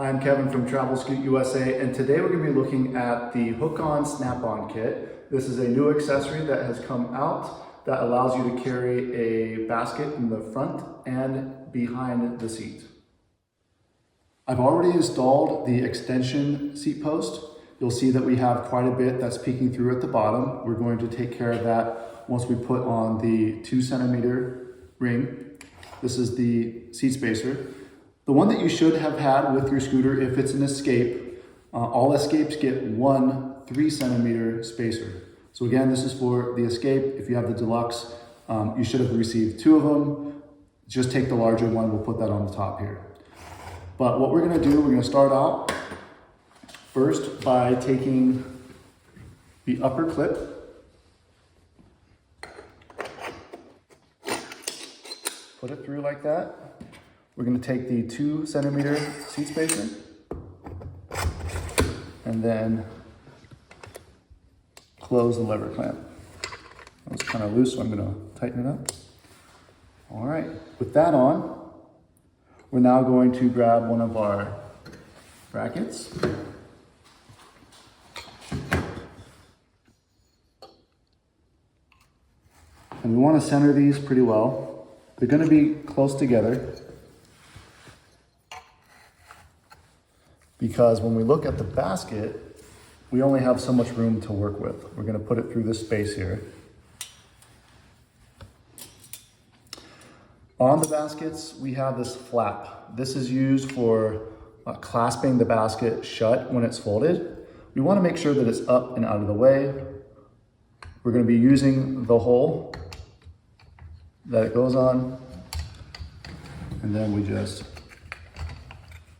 Hi, I'm Kevin from TravelScoot USA, and today we're going to be looking at the hook-on snap-on kit. This is a new accessory that has come out that allows you to carry a basket in the front and behind the seat. I've already installed the extension seat post. You'll see that we have quite a bit that's peeking through at the bottom. We're going to take care of that once we put on the 2-centimeter ring. This is the seat spacer. The one that you should have had with your scooter, if it's an Escape, all Escapes get one 3-centimeter spacer. So again, this is for the Escape. If you have the Deluxe, you should have received 2 of them. Just take the larger one, we'll put that on the top here. But what we're gonna do, we're gonna start out first by taking the upper clip, put it through like that. We're going to take the 2-centimeter seat spacer and then close the lever clamp. That was kind of loose, so I'm going to tighten it up. All right, with that on, we're now going to grab one of our brackets. And we want to center these pretty well. They're going to be close together, because when we look at the basket, we only have so much room to work with. We're gonna put it through this space here. On the baskets, we have this flap. This is used for clasping the basket shut when it's folded. We wanna make sure that it's up and out of the way. We're gonna be using the hole that it goes on, and then we just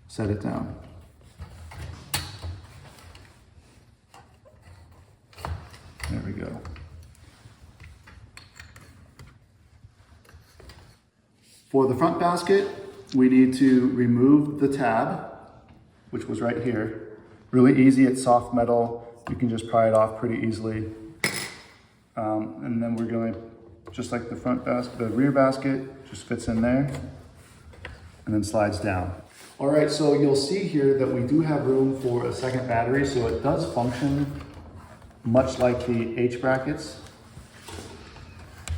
set it down. There we go. For the front basket, we need to remove the tab, which was right here. Really easy, it's soft metal. You can just pry it off pretty easily. And then we're going, just like the front basket, the rear basket just fits in there and then slides down. All right, so you'll see here that we do have room for a second battery, so it does function much like the H brackets.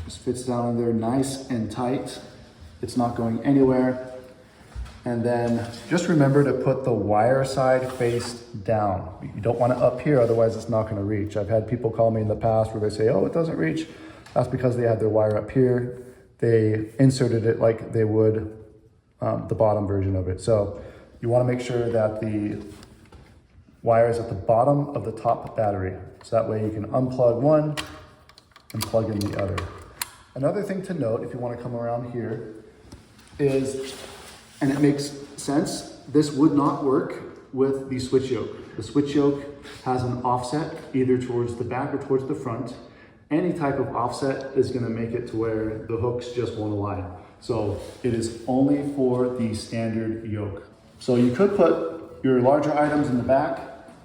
Just fits down in there nice and tight. It's not going anywhere. And then just remember to put the wire side face down. You don't want it up here, otherwise it's not gonna reach. I've had people call me in the past where they say, oh, it doesn't reach. That's because they had their wire up here. They inserted it like they would the bottom version of it. So you wanna make sure that the wire is at the bottom of the top battery. So that way you can unplug one and plug in the other. Another thing to note, if you want to come around here, is, and it makes sense, this would not work with the switch yoke. The switch yoke has an offset either towards the back or towards the front. Any type of offset is going to make it to where the hooks just won't align. So it is only for the standard yoke. So you could put your larger items in the back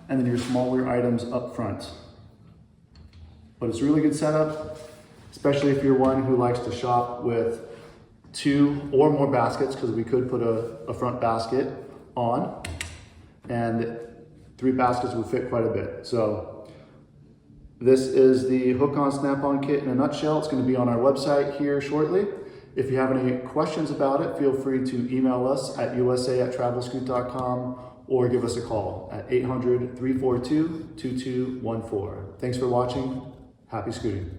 and then your smaller items up front. But it's a really good setup, especially if you're one who likes to shop with 2 or more baskets, because we could put a front basket on, and 3 baskets would fit quite a bit. So this is the hook-on snap-on kit in a nutshell. It's going to be on our website here shortly. If you have any questions about it, feel free to email us at usa@travelscoot.com or give us a call at 800-342-2214. Thanks for watching. Happy scooting.